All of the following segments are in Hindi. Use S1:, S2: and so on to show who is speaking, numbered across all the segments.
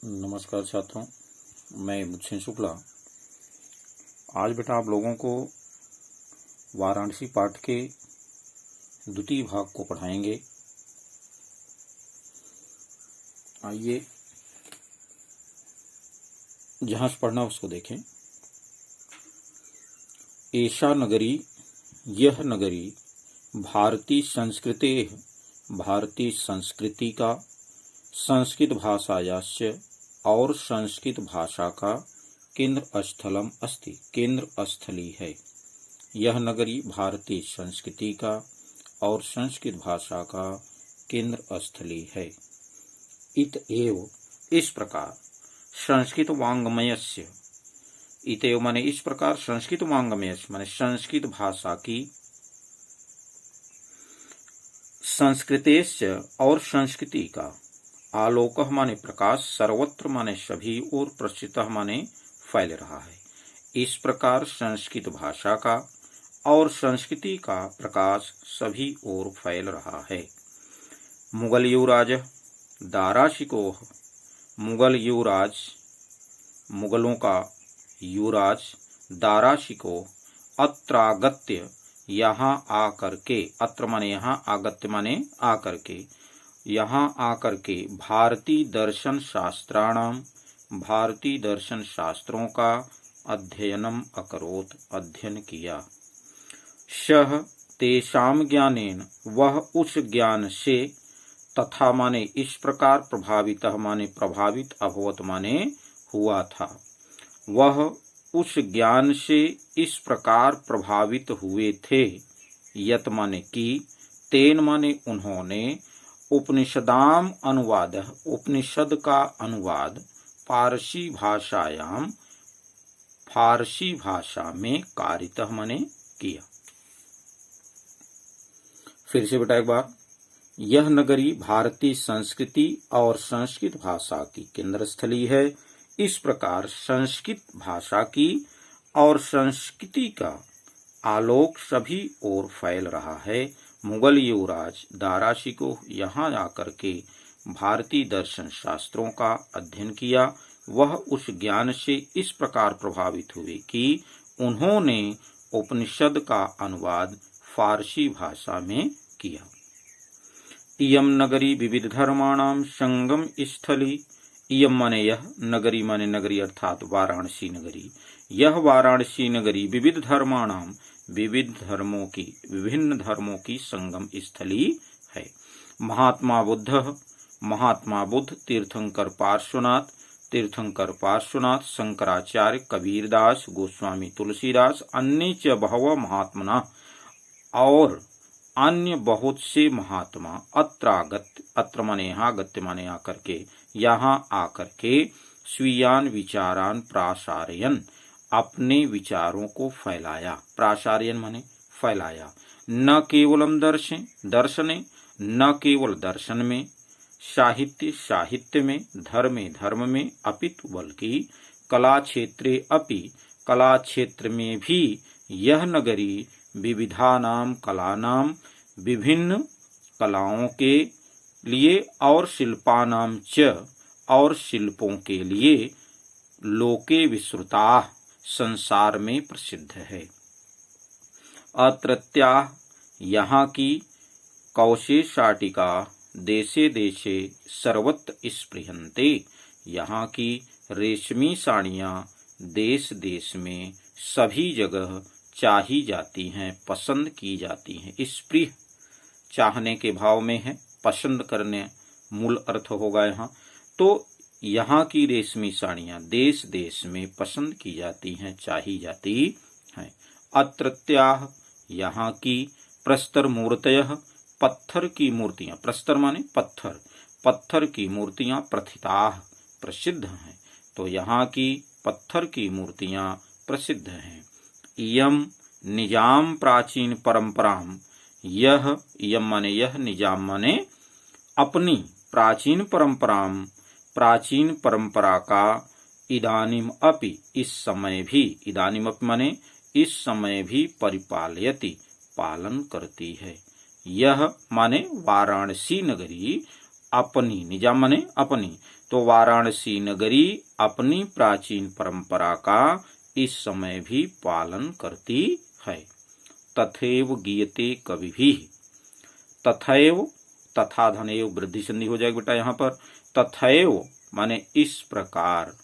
S1: नमस्कार छात्रों, मैं मुझसे शुक्ला। आज बेटा आप लोगों को वाराणसी पाठ के द्वितीय भाग को पढ़ाएंगे। आइए जहां से पढ़ना उसको देखें। एषा नगरी, यह नगरी भारतीय संस्कृति का संस्कृत भाषायास्य और संस्कृत भाषा का केंद्र स्थलम अस्ति, केंद्र स्थली है। यह नगरी भारतीय संस्कृति का और संस्कृत भाषा का केंद्र स्थली है। इत एव, इस प्रकार, संस्कृत वाङ्मयस्य, इत एव माने इस प्रकार, संस्कृत वाङ्मयस्य माने संस्कृत भाषा की, संस्कृतेस्य और संस्कृति का, आलोक माने प्रकाश, सर्वत्र माने सभी और प्रसिद्ध माने फैल रहा है। इस प्रकार संस्कृत भाषा का और संस्कृति का प्रकाश सभी ओर फैल रहा है। मुगल युवराज दाराशिकोह, मुगल युवराज, मुगलों का युवराज दाराशिकोह अत्रागत्य, यहाँ आकर के, अत्र माने यहाँ, आगत्य माने आकर के, यहाँ आकर के, भारतीय दर्शन शास्त्राणाम, भारतीय दर्शन शास्त्रों का अध्ययनम अकरोत, अध्ययन किया। सह तेषाम ज्ञानेन, वह उस ज्ञान से, तथा माने इस प्रकार, प्रभावितः माने प्रभावित, अभवत माने हुआ था। वह उस ज्ञान से इस प्रकार प्रभावित हुए थे। यत माने की, तेन माने उन्होंने, उपनिषदाम अनुवाद, उपनिषद का अनुवाद, फारसी भाषायाम, फारसी भाषा में, कारितः माने किया। फिर से बेटा एक बार, यह नगरी भारतीय संस्कृति और संस्कृत भाषा की केंद्र स्थली है। इस प्रकार संस्कृत भाषा की और संस्कृति का आलोक सभी ओर फैल रहा है। मुगल युवराज दाराशिकोह यहाँ आकर के भारतीय दर्शन शास्त्रों का अध्ययन किया। वह उस ज्ञान से इस प्रकार प्रभावित हुए कि उन्होंने उपनिषद का अनुवाद फारसी भाषा में किया। इयम नगरी विविध धर्माणाम संगम स्थली, इयम माने यह, नगरी माने नगरी अर्थात वाराणसी नगरी। यह वाराणसी नगरी विविध धर्माणाम, विविध धर्मों की, विभिन्न धर्मों की संगम स्थली है। महात्मा बुद्ध, तीर्थंकर पार्श्वनाथ, शंकराचार्य, कबीरदास, गोस्वामी तुलसीदास, अन्य च बहवः महात्मना, और अन्य बहुत से महात्मा, अत्र माने यहाँ, गत्य माने आकर के, यहाँ आकर के, स्वीयान विचारान प्रासारयन, अपने विचारों को फैलाया। प्रासारयन माने फैलाया। न केवलम दर्शने, न केवल दर्शन में, साहित्य में, धर्म में, अपितु बल्कि कला क्षेत्रे अपि, कला क्षेत्र में भी, यह नगरी विविधानाम कलानाम, विभिन्न कलाओं के लिए, और शिल्पानाम च, और शिल्पों के लिए, लोके विश्रुता, संसार में प्रसिद्ध है। अत्रत्या, यहाँ की, कौशेशाटिका देशे देशे सर्वत्र स्पृहन्ते, यहाँ की रेशमी साड़ियाँ देश देश में सभी जगह चाही जाती हैं, पसंद की जाती हैं। स्पृह चाहने के भाव में है, पसंद करने मूल अर्थ होगा यहाँ। तो यहाँ की रेशमी साड़ियाँ देश देश में पसंद की जाती हैं, चाही जाती हैं। अत्रत्याः, यहाँ की, प्रस्तर मूर्तयः, पत्थर की मूर्तियाँ, प्रस्तर माने पत्थर, पत्थर की मूर्तियाँ, प्रथिताः, प्रसिद्ध हैं। तो यहाँ की पत्थर की मूर्तियाँ प्रसिद्ध हैं। इयम निजाम प्राचीन परंपराम, यह, इयम माने यह, निजाम माने अपनी, प्राचीन परंपराम, प्राचीन परंपरा का, इदानीम अपि, इस समय भी, इदानीम अपि माने इस समय भी, परिपालयति, पालन करती है। यह माने वाराणसी नगरी अपनी, निजा माने अपनी, तो वाराणसी नगरी अपनी प्राचीन परंपरा का इस समय भी पालन करती है। तथैव गीयते कविभिः, तथैव, तथा धनेव वृद्धि संधि हो जाएगी बेटा यहाँ पर। तथैव माने इस प्रकार,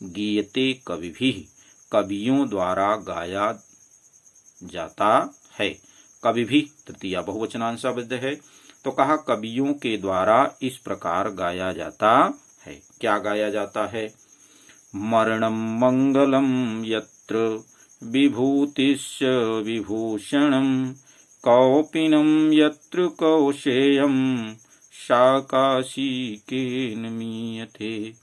S1: गीयते कविभिः, कवियों द्वारा गाया जाता है। कविभिः तृतीया बहुवचनांशावद्ध है, तो कहा कवियों के द्वारा इस प्रकार गाया जाता है। क्या गाया जाता है? मरणं मंगलम यत्र विभूतिश्च विभूषणं, कौपीनं यत्र कौशेयं शाकाशिकेन मीयते।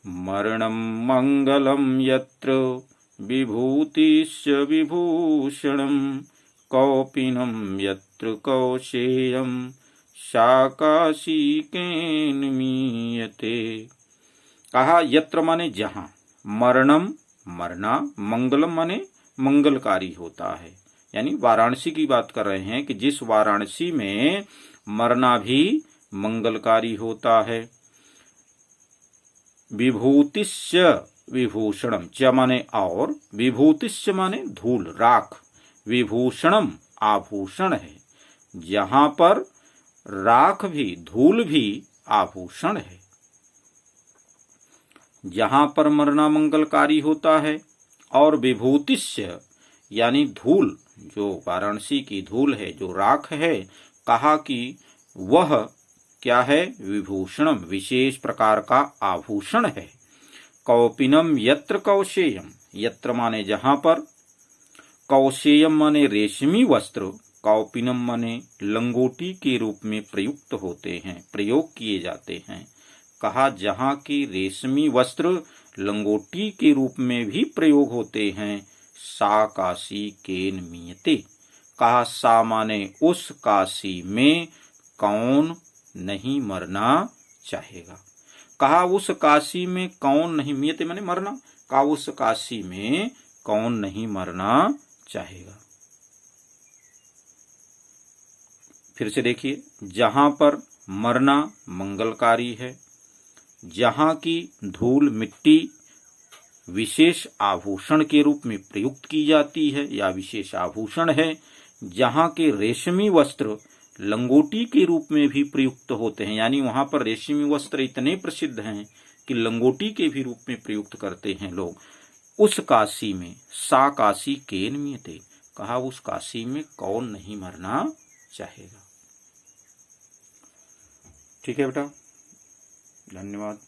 S1: मरणं मंगलम यत्र विभूतिश्च विभूषणं, कौपीनं यत्र कौशेयं शाकाशिकेन मीयते। कहा यत्र माने जहां, मरणम मरना, मंगलम माने मंगलकारी होता है, यानी वाराणसी की बात कर रहे हैं कि जिस वाराणसी में मरना भी मंगलकारी होता है। विभूतिश्च विभूषणम, च माने और, विभूतिश्च माने धूल राख, विभूषणम आभूषण है, जहां पर राख भी धूल भी आभूषण है। जहां पर मरना मंगलकारी होता है, और विभूतिश्च यानी धूल, जो वाराणसी की धूल है, जो राख है, कहा कि वह क्या है? विभूषणम, विशेष प्रकार का आभूषण है। कौपीनम यत्र कौशेयम, यत्र माने जहां पर, कौशेयम माने रेशमी वस्त्र, कौपीनम माने लंगोटी के रूप में प्रयुक्त होते हैं, प्रयोग किए जाते हैं। कहा जहां की रेशमी वस्त्र लंगोटी के रूप में भी प्रयोग होते हैं। सा काशी केन मीयते, कहा सा माने उस काशी में कौन नहीं मरना चाहेगा। कहा उस काशी में कौन नहीं, मीयते माने मरना, कहा उस काशी में कौन नहीं मरना चाहेगा। फिर से देखिए, जहां पर मरना मंगलकारी है, जहां की धूल मिट्टी विशेष आभूषण के रूप में प्रयुक्त की जाती है या विशेष आभूषण है, जहां के रेशमी वस्त्र लंगोटी के रूप में भी प्रयुक्त होते हैं, यानी वहां पर रेशमी वस्त्र इतने प्रसिद्ध हैं कि लंगोटी के भी रूप में प्रयुक्त करते हैं लोग। उस काशी में, सा काशी केन मीयते, कहा उस काशी में कौन नहीं मरना चाहेगा। ठीक है बेटा, धन्यवाद।